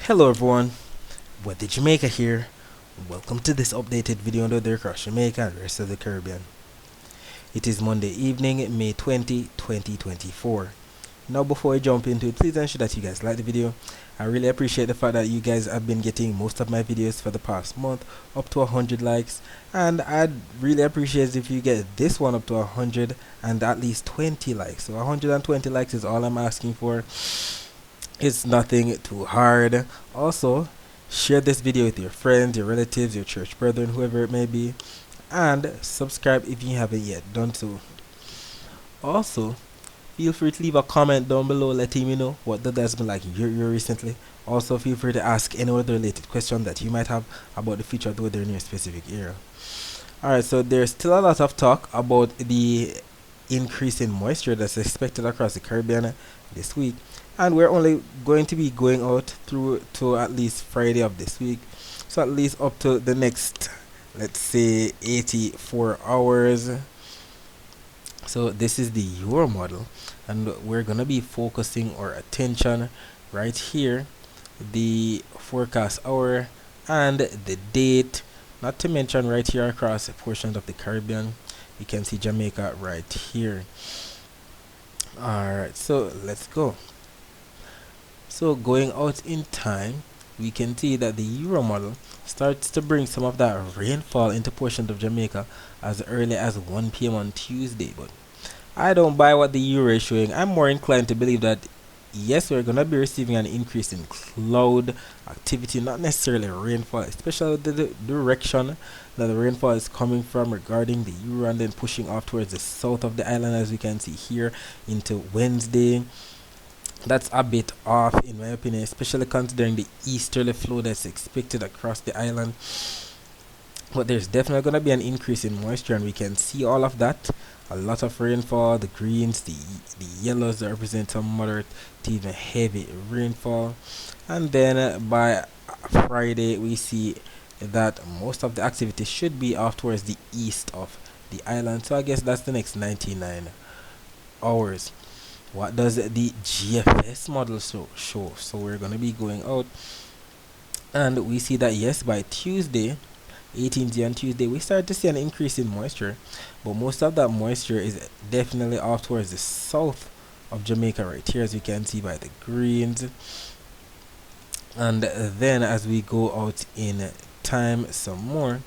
Hello everyone, Weather Jamaica here. Welcome to this updated video on the weather across Jamaica and the rest of the Caribbean. It is Monday evening, May 20, 2024. Now before I jump into it, please ensure that you guys like the video. I really appreciate the fact that you guys have been getting most of my videos for the past month up to 100 likes, and I'd really appreciate if you get this one up to 100 and at least 20 likes. So 120 likes is all I'm asking for. It's nothing too hard. Also, share this video with your friends, your relatives, your church brethren, whoever it may be, and subscribe if you haven't yet done so. Also, feel free to leave a comment down below letting me know what the has been like your year recently. Also, feel free to ask any other related question that you might have about the future of the weather in your specific area. Alright, so there's still a lot of talk about the increase in moisture that's expected across the Caribbean this week, and we're only going to be going out through to at least Friday of this week, so at least up to the next, let's say, 84 hours. So this is the Euro model, and we're gonna be focusing our attention right here, the forecast hour and the date, not to mention right here across portions of the Caribbean. You can see Jamaica right here. Alright, so let's go. So going out in time, we can see that the Euro model starts to bring some of that rainfall into portions of Jamaica as early as 1 p.m. on Tuesday. But I don't buy what the Euro is showing. I'm more inclined to believe that yes, we're going to be receiving an increase in cloud activity, not necessarily rainfall, especially the direction that the rainfall is coming from regarding the Euro and then pushing off towards the south of the island, as we can see here, into Wednesday. That's a bit off in my opinion, especially considering the easterly flow that's expected across the island. But there's definitely going to be an increase in moisture, and we can see all of that. A lot of rainfall, the greens, the yellows that represent some moderate to even heavy rainfall. And then by Friday, we see that most of the activity should be off towards the east of the island. So I guess that's the next 99 hours. What does the GFS model show? So we're going to be going out, and we see that yes, by Tuesday, 18th on Tuesday, we start to see an increase in moisture, but most of that moisture is definitely off towards the south of Jamaica right here, as you can see by the greens. And then as we go out in time some more,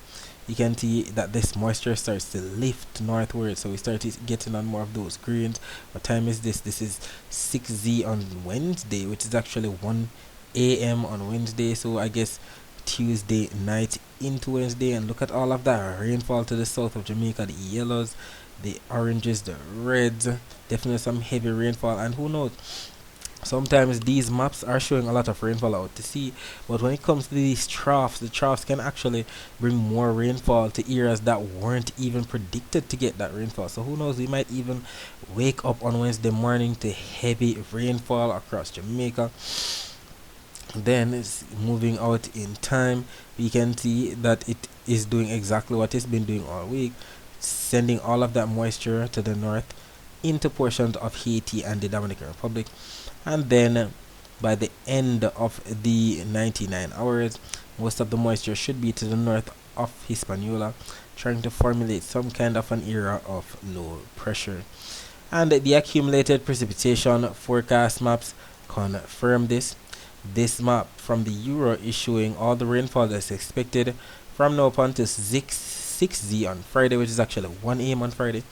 you can see that this moisture starts to lift northward, so we start getting on more of those greens. What time is this? This is 6Z on Wednesday, which is actually 1 a.m. on Wednesday, so I guess Tuesday night into Wednesday. And look at all of that rainfall to the south of Jamaica, the yellows, the oranges, the reds, definitely some heavy rainfall. And who knows, sometimes these maps are showing a lot of rainfall out to sea, but when it comes to these troughs, the troughs can actually bring more rainfall to areas that weren't even predicted to get that rainfall. So who knows, we might even wake up on Wednesday morning to heavy rainfall across Jamaica. Then it's moving out in time, we can see that it is doing exactly what it's been doing all week, sending all of that moisture to the north into portions of Haiti and the Dominican Republic. And then by the end of the 99 hours, most of the moisture should be to the north of Hispaniola, trying to formulate some kind of an area of low pressure. And the accumulated precipitation forecast maps confirm this. This map from the Euro is showing all the rainfall that's expected from now up until 6Z on Friday, which is actually 1 a.m. on Friday.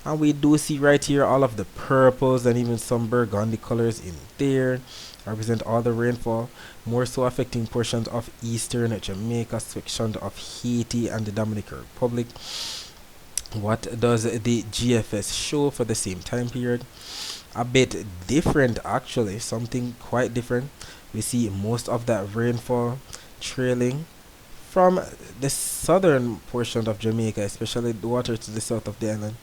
And we do see right here all of the purples and even some burgundy colors in there represent all the rainfall, more so affecting portions of eastern Jamaica, sections of Haiti and the Dominican Republic. What does the GFS show for the same time period? A bit different, actually, something quite different. We see most of that rainfall trailing from the southern portion of Jamaica, especially the water to the south of the island,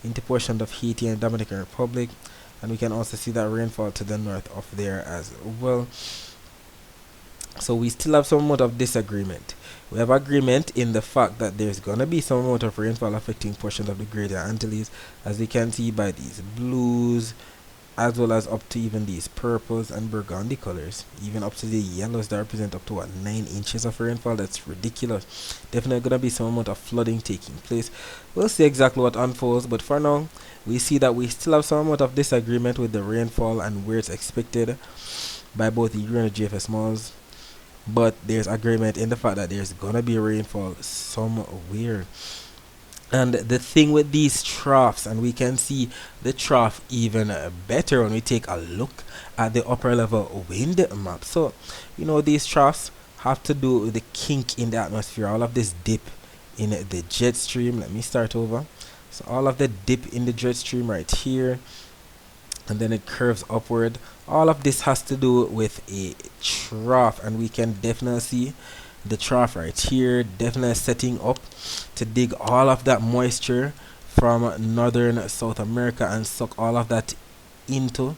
into portions of Haiti and Dominican Republic. And we can also see that rainfall to the north of there as well. So we still have some amount of disagreement. We have agreement in the fact that there's gonna be some amount of rainfall affecting portions of the Greater Antilles, as we can see by these blues, as well as up to even these purples and burgundy colors, even up to the yellows that represent up to what, 9 inches of rainfall. That's ridiculous. Definitely gonna be some amount of flooding taking place. We'll see exactly what unfolds, but for now we see that we still have some amount of disagreement with the rainfall and where it's expected by both the Euro and the GFS models, but there's agreement in the fact that there's gonna be rainfall somewhere. And the thing with these troughs, and we can see the trough even better when we take a look at the upper level wind map. So, these troughs have to do with the kink in the atmosphere, all of this dip in the jet stream. Let me start over. So, all of the dip in the jet stream right here, and then it curves upward. All of this has to do with a trough, and we can definitely see the trough right here, definitely setting up to dig all of that moisture from northern South America and suck all of that into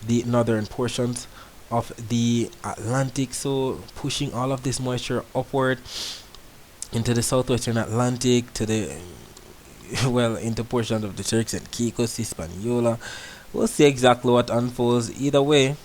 the northern portions of the Atlantic. So pushing all of this moisture upward into the southwestern Atlantic, to the into portions of the Turks and Caicos, Hispaniola. We'll see exactly what unfolds. Either way,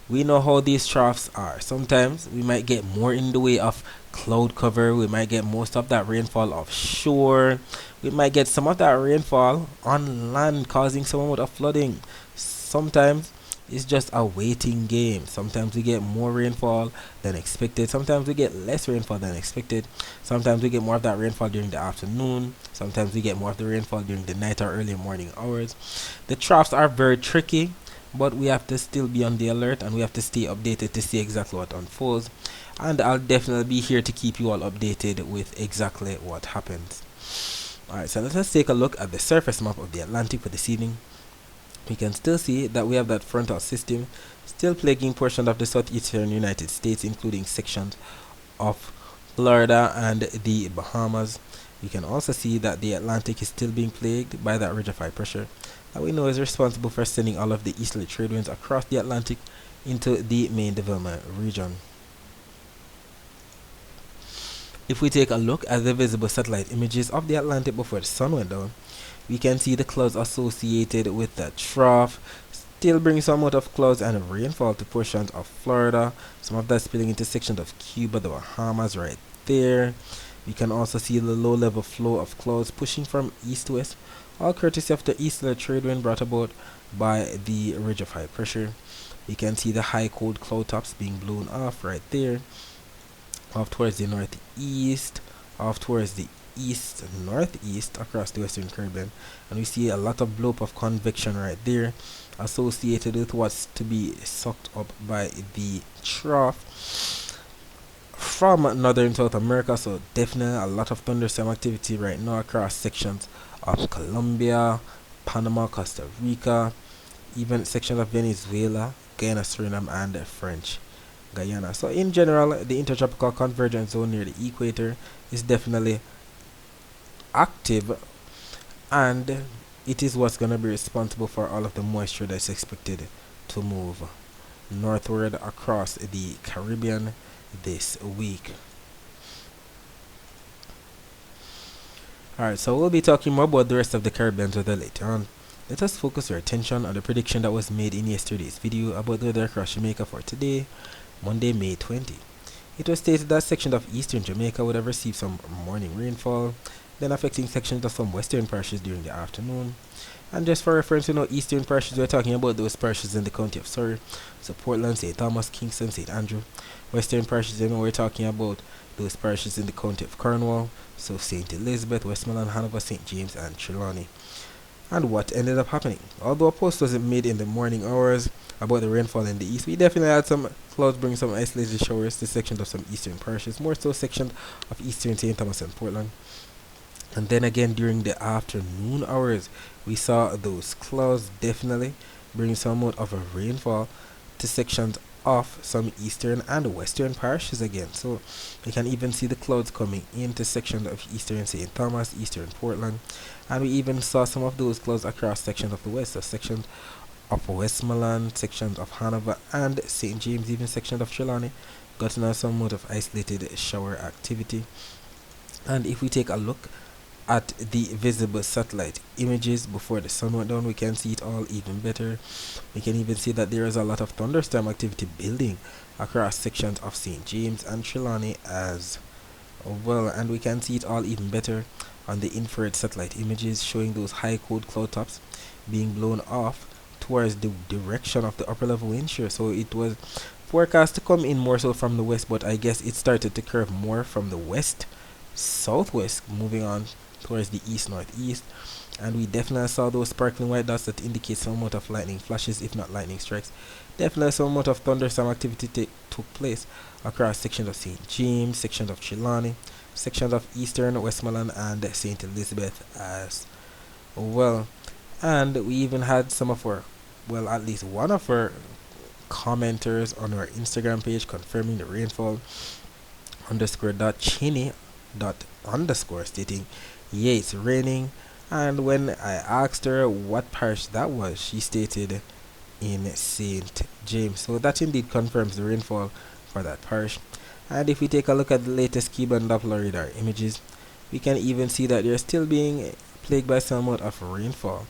we know how these troughs are. Sometimes we might get more in the way of cloud cover. We might get most of that rainfall offshore. We might get some of that rainfall on land, causing some amount of flooding. Sometimes it's just a waiting game. Sometimes we get more rainfall than expected. Sometimes we get less rainfall than expected. Sometimes we get more of that rainfall during the afternoon. Sometimes we get more of the rainfall during the night or early morning hours. The troughs are very tricky, but we have to still be on the alert and we have to stay updated to see exactly what unfolds. And I'll definitely be here to keep you all updated with exactly what happens. Alright, so let us take a look at the surface map of the Atlantic for this evening. We can still see that we have that frontal system still plaguing portions of the southeastern United States, including sections of Florida and the Bahamas. We can also see that the Atlantic is still being plagued by that ridge of high pressure that we know is responsible for sending all of the easterly trade winds across the Atlantic into the main development region. If we take a look at the visible satellite images of the Atlantic before the sun went down, we can see the clouds associated with the trough still bring some amount of clouds and rainfall to portions of Florida, some of that spilling into sections of Cuba, the Bahamas right there. We can also see the low level flow of clouds pushing from east to west, all courtesy of the easterly trade wind brought about by the ridge of high pressure. We can see the high cold cloud tops being blown off right there, off towards the northeast, off towards the east northeast across the western Caribbean, and we see a lot of blow up of convection right there associated with what's to be sucked up by the trough from northern South America. So definitely a lot of thunderstorm activity right now across sections of Colombia, Panama, Costa Rica, even sections of Venezuela, Guyana, Suriname, and French Guyana. So in general, the intertropical convergence zone near the equator is definitely active, and it is what's going to be responsible for all of the moisture that's expected to move northward across the Caribbean this week. Alright, so we'll be talking more about the rest of the Caribbean weather later on. Let us focus our attention on the prediction that was made in yesterday's video about the weather across Jamaica for today, Monday, May 20. It was stated that sections of eastern Jamaica would have received some morning rainfall, then affecting sections of some western parishes during the afternoon. And just for reference, eastern parishes, we're talking about those parishes in the county of Surrey, so Portland, St. Thomas, Kingston, St. Andrew. Western parishes, we're talking about those parishes in the county of Cornwall, so St. Elizabeth, Westmoreland, Hanover, St. James, and Trelawney. And what ended up happening? Although a post wasn't made in the morning hours about the rainfall in the east, we definitely had some clouds bring some isolated showers to sections of some eastern parishes, more so sections of eastern St. Thomas and Portland. And then again during the afternoon hours, we saw those clouds definitely bring some amount of a rainfall to sections of some eastern and western parishes again. So we can even see the clouds coming into sections of eastern St. Thomas, eastern Portland, and we even saw some of those clouds across sections of the west, so sections of Westmoreland, sections of Hanover, and St. James, even sections of Trelawney, got some amount of isolated shower activity. And if we take a look at the visible satellite images before the sun went down, we can see it all even better. We can even see that there is a lot of thunderstorm activity building across sections of St. James and Trelawney as well, and we can see it all even better on the infrared satellite images showing those high cold cloud tops being blown off towards the direction of the upper level wind shear. So it was forecast to come in more so from the west, but I guess it started to curve more from the west southwest, moving on towards the east northeast. And we definitely saw those sparkling white dots that indicate some amount of lightning flashes, if not lightning strikes. Definitely some amount of thunderstorm activity took place across sections of St. James, sections of Trelawney, sections of eastern Westmoreland, and St. Elizabeth as well. And we even had some of our, well, at least one of our commenters on our Instagram page confirming the rainfall underscore dot chinny dot underscore stating, yeah, it's raining. And when I asked her what parish that was, she stated in St. James. So that indeed confirms the rainfall for that parish. And if we take a look at the latest Cuban Doppler radar images, we can even see that they're still being plagued by some amount of rainfall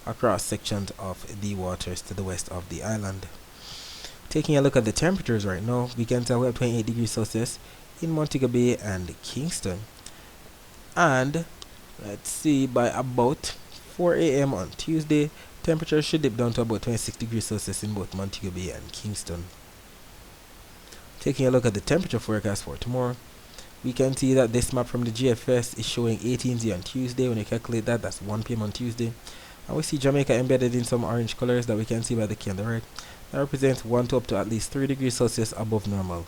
across sections of the waters to the west of the island. Taking a look at the temperatures right now, we can tell we have 28 degrees Celsius in Montego Bay and Kingston. And let's see, by about 4 a.m. on Tuesday, temperature should dip down to about 26 degrees Celsius in both Montego Bay and Kingston. Taking a look at the temperature forecast for tomorrow, we can see that this map from the GFS is showing 18Z on Tuesday. When you calculate that, that's 1 p.m. on Tuesday. And we see Jamaica embedded in some orange colors that we can see by the key on the right. That represents 1 to up to at least 3 degrees Celsius above normal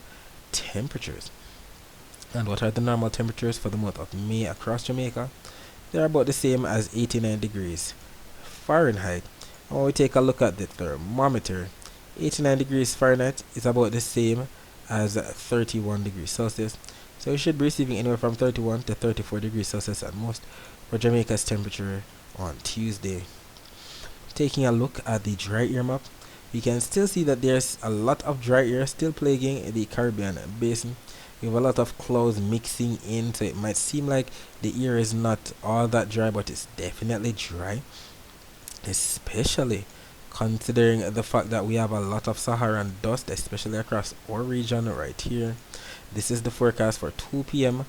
temperatures. And what are the normal temperatures for the month of May across Jamaica? They're about the same as 89 degrees Fahrenheit. And when we take a look at the thermometer, 89 degrees Fahrenheit is about the same as 31 degrees Celsius. So we should be receiving anywhere from 31 to 34 degrees Celsius at most for Jamaica's temperature on Tuesday. Taking a look at the dry air map, we can still see that there's a lot of dry air still plaguing the Caribbean basin. We have a lot of clouds mixing in, so it might seem like the air is not all that dry, but it's definitely dry, especially considering the fact that we have a lot of Saharan dust, especially across our region right here. This is the forecast for 2 p.m.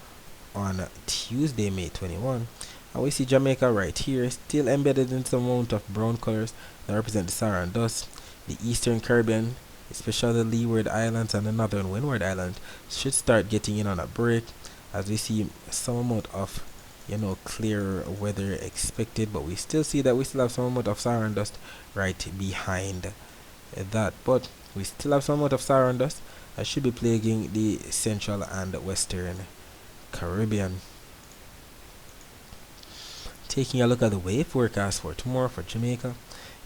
on Tuesday, May 21. And we see Jamaica right here, still embedded in some amount of brown colors that represent the Saharan dust. The Eastern Caribbean, especially the Leeward Islands and the Northern Windward Islands, should start getting in on a break as we see some amount of clear weather expected, but we still see that we still have some amount of Saharan dust right behind that. But we still have some amount of Saharan dust that should be plaguing the Central and Western Caribbean. Taking a look at the wave forecast for tomorrow for Jamaica,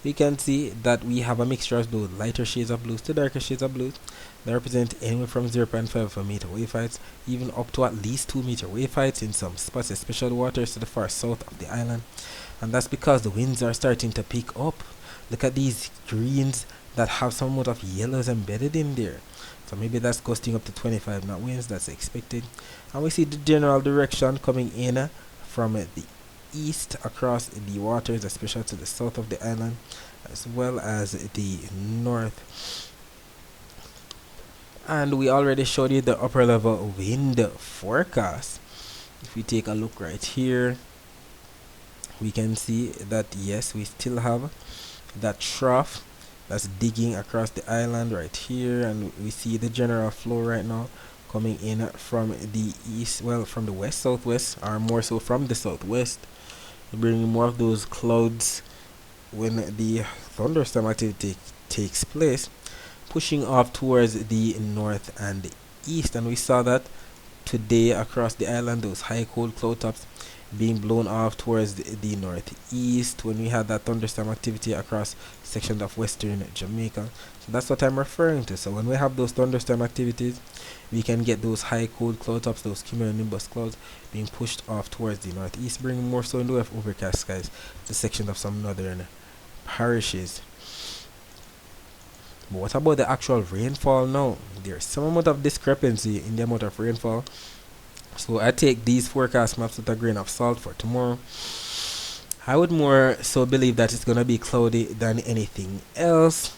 we can see that we have a mixture of those lighter shades of blues to darker shades of blues that represent anywhere from 0.5 meter wave heights, even up to at least 2 meter wave heights in some spots, especially waters to the far south of the island. And that's because the winds are starting to pick up. Look at these greens that have some amount of yellows embedded in there. So maybe that's gusting up to 25 knot winds, that's expected. And we see the general direction coming in from the east across the waters, especially to the south of the island, as well as the north. And we already showed you the upper level wind forecast. If we take a look right here, we can see that yes, we still have that trough that's digging across the island right here, and we see the general flow right now coming in from the east, well, from the west southwest, or more so from the southwest, bringing more of those clouds when the thunderstorm activity takes place, pushing off towards the north and the east. And we saw that today across the island, those high cold cloud tops being blown off towards the northeast when we had that thunderstorm activity across sections of western Jamaica. So that's what I'm referring to. So when we have those thunderstorm activities, we can get those high cold cloud tops, those cumulonimbus clouds being pushed off towards the northeast, bringing more so in the way of overcast skies to sections of some northern parishes. But what about the actual rainfall now? There's some amount of discrepancy in the amount of rainfall So I take these forecast maps with a grain of salt for tomorrow. I would more so believe that it's gonna be cloudy than anything else.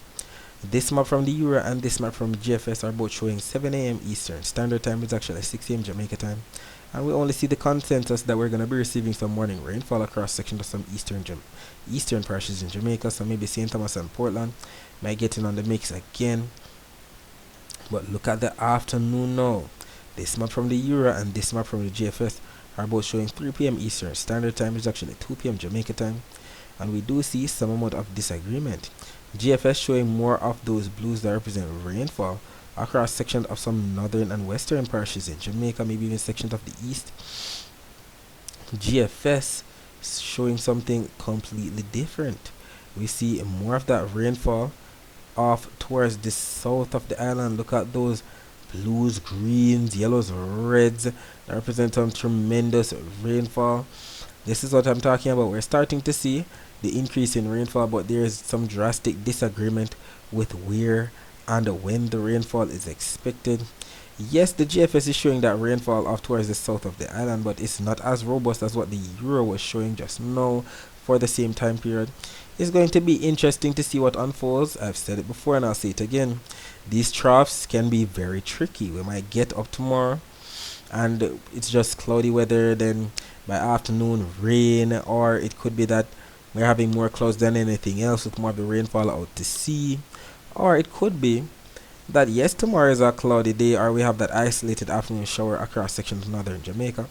This map from the Euro and this map from GFS are both showing 7 a.m. Eastern Standard Time. It's actually 6 a.m. Jamaica time. And we only see the consensus that we're going to be receiving some morning rainfall across sections of some eastern parishes in Jamaica. So maybe St. Thomas and Portland might get in on the mix again. But look at the afternoon now. This map from the Euro and this map from the GFS are both showing 3 p.m. Eastern Standard Time. It's actually 2 p.m. Jamaica time. And we do see some amount of disagreement. GFS showing more of those blues that represent rainfall across sections of some northern and western parishes in Jamaica, maybe even sections of the east. GFS showing something completely different. We see more of that rainfall off towards the south of the island. Look at those blues, greens, yellows, reds that represent some tremendous rainfall. This is what I'm talking about. We're starting to see the increase in rainfall, but there is some drastic disagreement with where and when the rainfall is expected. Yes, the GFS is showing that rainfall off towards the south of the island, but it's not as robust as what the Euro was showing just now for the same time period. It's going to be interesting to see what unfolds. I've said it before and I'll say it again. These troughs can be very tricky. We might get up tomorrow and it's just cloudy weather, then by afternoon rain, or it could be that we're having more clouds than anything else with more of the rainfall out to sea, or it could be that yes, tomorrow is a cloudy day, or we have that isolated afternoon shower across sections of northern Jamaica,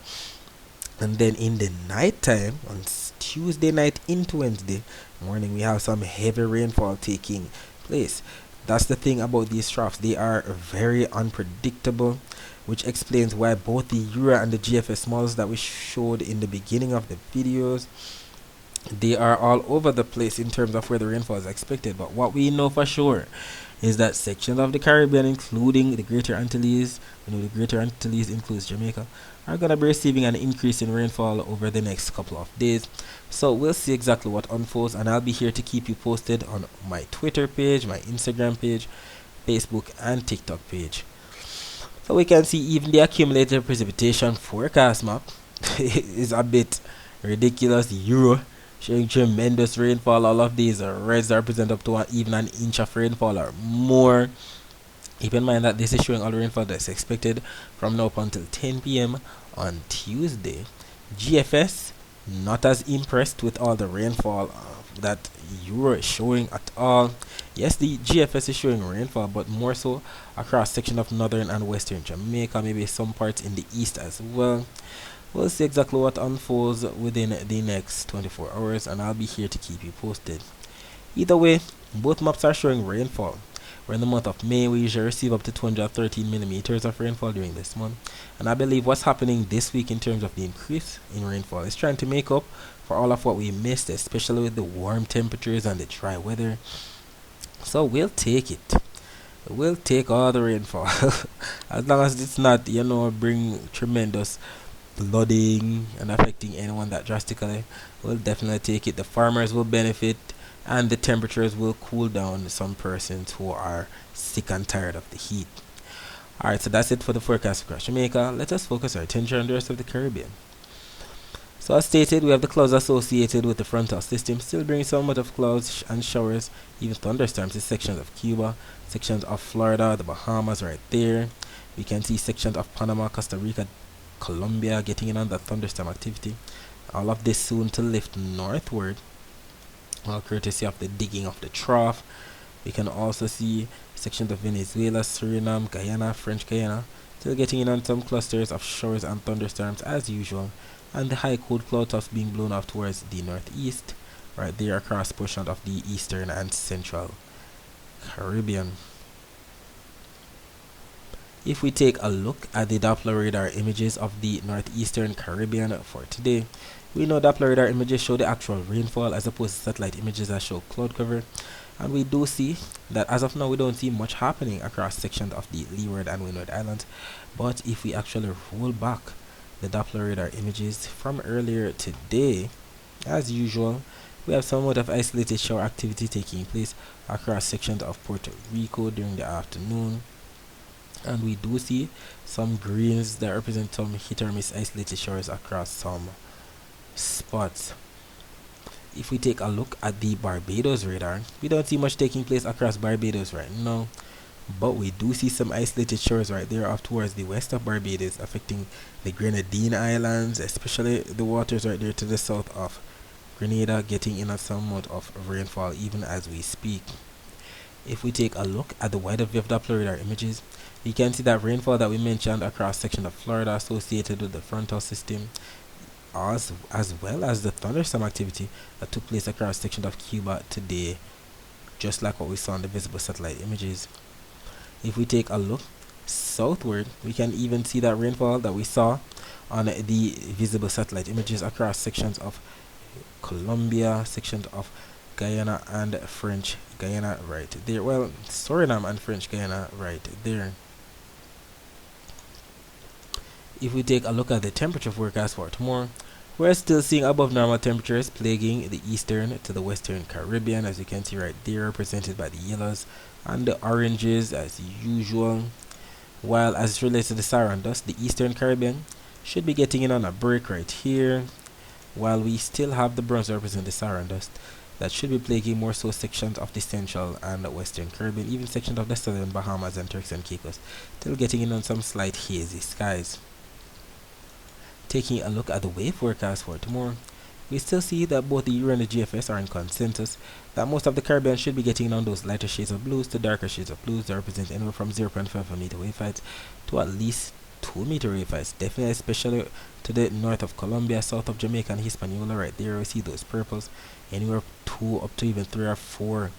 and then in the night time on Tuesday night into Wednesday morning we have some heavy rainfall taking place. That's the thing about these troughs, they are very unpredictable, which explains why both the Euro and the GFS models that we showed in the beginning of the videos, they are all over the place in terms of where the rainfall is expected. But what we know for sure is that sections of the Caribbean, including the Greater Antilles, the Greater Antilles includes Jamaica, are going to be receiving an increase in rainfall over the next couple of days. So we'll see exactly what unfolds, and I'll be here to keep you posted on my Twitter page, my Instagram page, Facebook, and TikTok page. So we can see even the accumulated precipitation forecast map is a bit ridiculous. The Euro showing tremendous rainfall. All of these reds represent up to even an inch of rainfall or more. Keep in mind that this is showing all the rainfall that's expected from now up until 10 p.m. on Tuesday. GFS not as impressed with all the rainfall that Euro is showing at all. Yes, the GFS is showing rainfall, but more so across section of northern and western Jamaica, maybe some parts in the east as well. We'll see exactly what unfolds within the next 24 hours, and I'll be here to keep you posted. Either way, both maps are showing rainfall. We're in the month of May. We usually receive up to 213 millimeters of rainfall during this month, and I believe what's happening this week in terms of the increase in rainfall is trying to make up for all of what we missed, especially with the warm temperatures and the dry weather. So we'll take it. We'll take all the rainfall as long as it's not, bring tremendous flooding and affecting anyone that drastically. We'll definitely take it. The farmers will benefit, and the temperatures will cool down some persons who are sick and tired of the heat. Alright, so that's it for the forecast across Jamaica. Let us focus our attention on the rest of the Caribbean. So as stated, we have the clouds associated with the frontal system still bringing some amount of clouds and showers, even thunderstorms in sections of Cuba, sections of Florida, the Bahamas right there. We can see sections of Panama, Costa Rica, Colombia getting in on that thunderstorm activity. All of this soon to lift northward, all courtesy of the digging of the trough. We can also see sections of Venezuela, Suriname, Guyana, French Guyana still getting in on some clusters of showers and thunderstorms as usual, and the high cold cloud tufts being blown off towards the northeast right there across portions of the eastern and central Caribbean. If we take a look at the Doppler radar images of the northeastern Caribbean for today, we know Doppler radar images show the actual rainfall as opposed to satellite images that show cloud cover, and we do see that as of now we don't see much happening across sections of the Leeward and Windward Islands. But if we actually roll back the Doppler radar images from earlier today, as usual, we have somewhat of isolated shower activity taking place across sections of Puerto Rico during the afternoon. And we do see some greens that represent some hit or miss isolated showers across some spots. If we take a look at the Barbados radar, we don't see much taking place across Barbados right now, but we do see some isolated shores right there off towards the west of Barbados, affecting the Grenadine Islands, especially the waters right there to the south of Grenada, getting in a somewhat of rainfall even as we speak. If we take a look at the wider view of Doppler radar images, you can see that rainfall that we mentioned across section of Florida associated with the frontal system, as well as the thunderstorm activity that took place across section of Cuba today, just like what we saw in the visible satellite images. If we take a look southward, we can even see that rainfall that we saw on the visible satellite images across sections of Colombia, sections of Guyana and French Guyana right there. Well, Suriname and French Guyana right there. If we take a look at the temperature forecast for tomorrow, we're still seeing above normal temperatures plaguing the eastern to the western Caribbean, as you can see right there, represented by the yellows and the oranges as usual. While as it relates to the Saharan dust, the eastern Caribbean should be getting in on a break right here, while we still have the browns represent the Saharan dust that should be plaguing more so sections of the central and western Caribbean, even sections of the southern Bahamas and Turks and Caicos, still getting in on some slight hazy skies. Taking a look at the wave forecast for tomorrow, we still see that both the Euro and the GFS are in consensus that most of the Caribbean should be getting on those lighter shades of blues to darker shades of blues that represent anywhere from 0.5 meter wave heights to at least 2 meter wave heights. Definitely, especially to the north of Colombia, south of Jamaica and Hispaniola, right there we see those purples, anywhere 2 up to even 3 or 4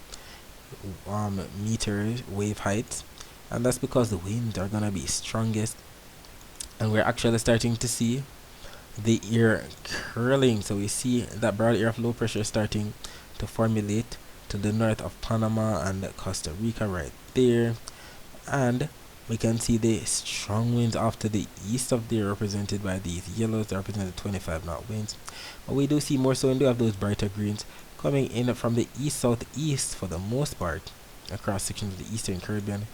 meter wave heights, and that's because the winds are gonna be strongest, and we're actually starting to see the air curling. So we see that broad area of low pressure starting to formulate to the north of Panama and Costa Rica right there, and we can see the strong winds off to the east of there represented by these yellows that represent the 25 knot winds. But we do see more so, and do have those brighter greens coming in from the east southeast for the most part across sections of the eastern Caribbean,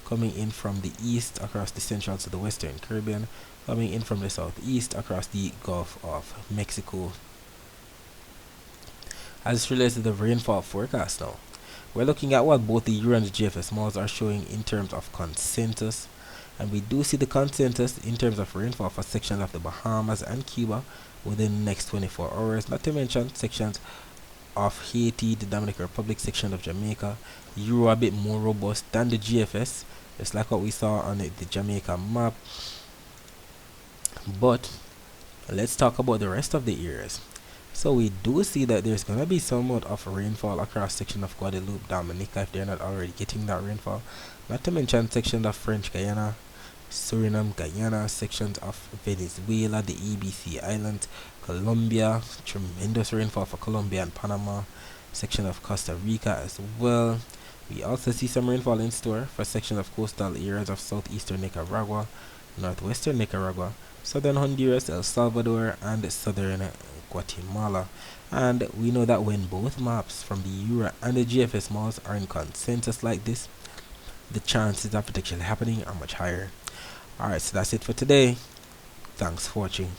coming in from the east across the central to the western Caribbean, coming in from the southeast across the Gulf of Mexico. As it relates to the rainfall forecast now, we're looking at what both the Euro and the GFS models are showing in terms of consensus, and we do see the consensus in terms of rainfall for sections of the Bahamas and Cuba within the next 24 hours, not to mention sections of Haiti, the Dominican Republic, section of Jamaica. Euro a bit more robust than the GFS, just like what we saw on the Jamaica map. But let's talk about the rest of the areas. So we do see that there's gonna be somewhat of rainfall across section of Guadeloupe, Dominica, if they're not already getting that rainfall. Not to mention sections of French Guyana, Suriname, Guyana, sections of Venezuela, the ABC Islands, Colombia, tremendous rainfall for Colombia and Panama, section of Costa Rica as well. We also see some rainfall in store for sections of coastal areas of southeastern Nicaragua, northwestern Nicaragua, southern Honduras, El Salvador, and southern Guatemala. And we know that when both maps from the Euro and the GFS models are in consensus like this, the chances of it actually happening are much higher. Alright, so that's it for today. Thanks for watching.